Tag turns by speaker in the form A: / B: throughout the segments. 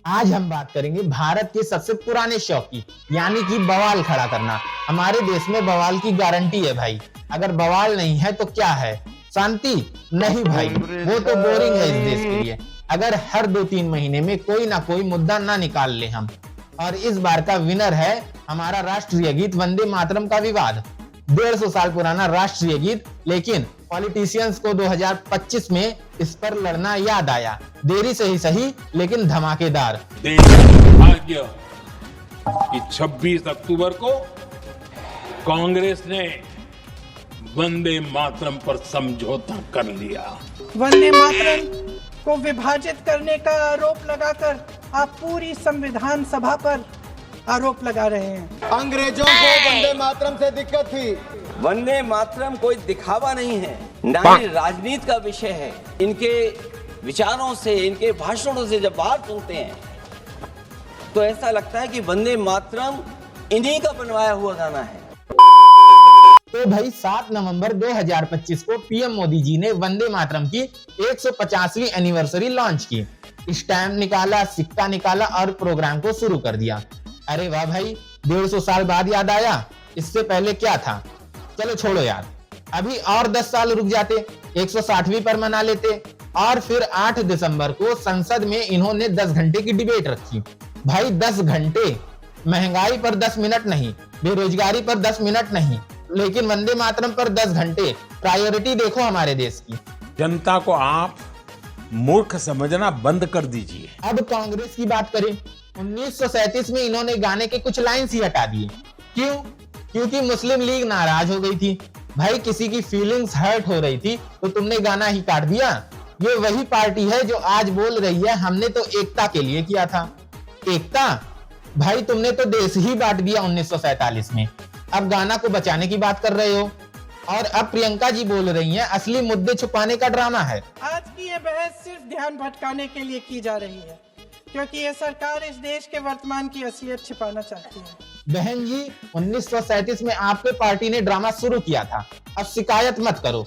A: आज हम बात करेंगे भारत के सबसे पुराने शौक की, यानी कि बवाल खड़ा करना। हमारे देश में बवाल की गारंटी है भाई। अगर बवाल नहीं है तो क्या है? शांति? नहीं भाई, वो तो बोरिंग है इस देश के लिए। अगर हर 2-3 महीने में कोई ना कोई मुद्दा ना निकाल ले हम। और इस बार का विनर है हमारा राष्ट्रीय गीत वंदे मातरम का विवाद। 150 साल पुराना राष्ट्रीय गीत, लेकिन पॉलिटिशियंस को 2025 में इस पर लड़ना याद आया। देरी से ही सही, लेकिन धमाकेदार।
B: देश का भाग्य कि 26 अक्टूबर को कांग्रेस ने वंदे मातरम पर समझौता कर लिया।
C: वंदे मातरम को विभाजित करने का आरोप लगाकर आप पूरी संविधान सभा पर आरोप लगा रहे हैं।
D: अंग्रेजों को वंदे मातरम से दिक्कत थी।
E: वंदे मातरम कोई दिखावा नहीं है, ना ही राजनीति का विषय है। इनके विचारों से, इनके भाषणों से जब बात सुनते हैं तो ऐसा लगता है कि वंदे मातरम इन्हीं का बनवाया हुआ गाना है।
A: तो भाई 7 नवंबर 2025 को पीएम मोदी जी ने वंदे मातरम की 150वीं एनिवर्सरी लॉन्च की। स्टैम्प निकाला, सिक्का निकाला और प्रोग्राम को शुरू कर दिया। अरे वाह भाई, 150 साल बाद याद आया। इससे पहले क्या था? चलो छोड़ो यार, अभी और 10 साल रुक जाते, 160वीं पर मना लेते। और फिर 8 दिसंबर को संसद में इन्होंने 10 घंटे की डिबेट रखी। भाई 10 घंटे! महंगाई पर 10 मिनट नहीं, बेरोजगारी पर 10 मिनट नहीं, लेकिन वंदे मातरम पर 10 घंटे। प्रायोरिटी देखो हमारे देश की।
B: जनता को आप मूर्ख समझना बंद कर दीजिए।
A: अब कांग्रेस की बात करें, 1937 में इन्होंने गाने के कुछ लाइन्स ही हटा दिए। क्यों? क्योंकि मुस्लिम लीग नाराज हो गई थी। भाई किसी की फीलिंग्स हर्ट हो रही थी तो तुमने गाना ही काट दिया। ये वही पार्टी है जो आज बोल रही है हमने तो एकता के लिए किया था। एकता? भाई तुमने तो देश ही बांट दिया 1947 में। अब गाना को बचाने की बात कर रहे हो। और अब प्रियंका जी बोल रही हैं असली मुद्दे छुपाने का ड्रामा है।
C: आज की ये बहस सिर्फ ध्यान भटकाने के लिए की जा रही है, क्योंकि ये सरकार इस देश के वर्तमान की असलियत छिपाना चाहती है।
A: बहन जी, 1937 में आपके पार्टी ने ड्रामा शुरू किया था। अब शिकायत मत करो।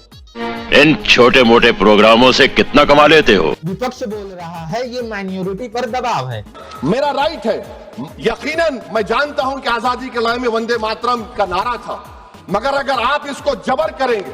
F: इन छोटे मोटे प्रोग्रामों से कितना कमा लेते हो?
A: विपक्ष बोल रहा है ये माइनॉरिटी पर दबाव है।
D: मेरा राइट है। यकीनन मैं जानता हूं कि आजादी के लड़ाई में वंदे मातरम का नारा था, मगर अगर आप इसको जबर करेंगे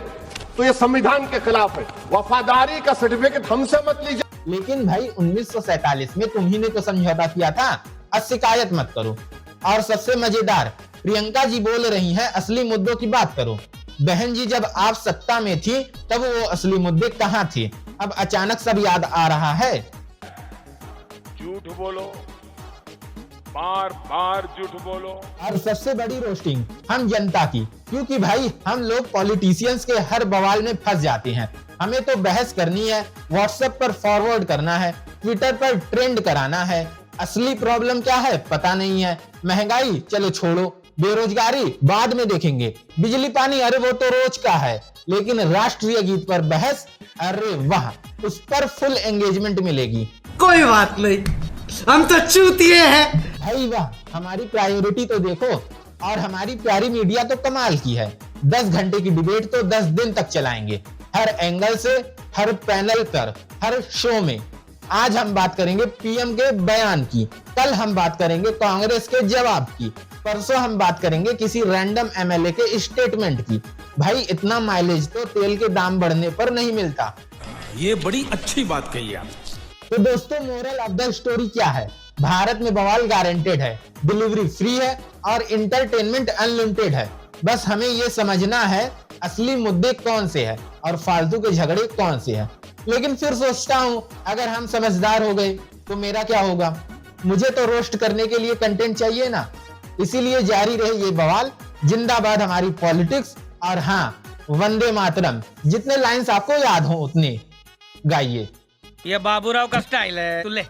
D: तो ये संविधान के खिलाफ है। वफादारी का सर्टिफिकेट हमसे मत लीजिए।
A: लेकिन भाई 1947 में तुम्ही ने तो समझौता किया था। अब शिकायत मत करो। और सबसे मजेदार, प्रियंका जी बोल रही हैं असली मुद्दों की बात करो। बहन जी, जब आप सत्ता में थी तब वो असली मुद्दे कहां थे? अब अचानक सब याद आ रहा है।
B: झूठ बोलो, बार बार झूठ बोलो।
A: और सबसे बड़ी रोस्टिंग हम जनता की, क्योंकि भाई हम लोग पॉलिटिशियंस के हर बवाल में फंस जाते हैं। हमें तो बहस करनी है, व्हाट्सएप पर फॉरवर्ड करना है, ट्विटर पर ट्रेंड कराना है। असली प्रॉब्लम क्या है पता नहीं है। महंगाई चलो छोड़ो, बेरोजगारी बाद में देखेंगे, बिजली पानी अरे वो तो रोज का है। लेकिन राष्ट्रीय गीत पर बहस, अरे वाह, उस पर फुल एंगेजमेंट मिलेगी।
G: कोई बात नहीं, हम तो चूतिए हैं।
A: भाई वाह, हमारी प्रायोरिटी तो देखो। और हमारी प्यारी मीडिया तो कमाल की है। 10 घंटे की डिबेट तो 10 दिन तक चलाएंगे, हर एंगल से, हर पैनल पर, हर शो में। आज हम बात करेंगे पीएम के बयान की, कल हम बात करेंगे कांग्रेस के जवाब की, परसों हम बात करेंगे किसी रैंडम एमएलए के स्टेटमेंट की। भाई इतना माइलेज तो तेल के दाम बढ़ने पर नहीं मिलता।
B: ये बड़ी अच्छी बात कही आप।
A: तो दोस्तों, मोरल ऑफ द स्टोरी क्या है? भारत में बवाल गारंटेड है, डिलीवरी फ्री है और इंटरटेनमेंट अनलिमिटेड है। बस हमें ये समझना है असली मुद्दे कौन से हैं और फालतू के झगड़े कौन से हैं। लेकिन फिर सोचता हूं अगर हम समझदार हो गए तो मेरा क्या होगा? मुझे तो रोस्ट करने के लिए कंटेंट चाहिए ना। इसीलिए जारी रहे ये बवाल। जिंदाबाद हमारी पॉलिटिक्स। और हाँ, वंदे मातरम, जितने लाइंस आपको याद हो उतने गाइए।
G: ये बाबूराव का स्टाइल है। तू ले।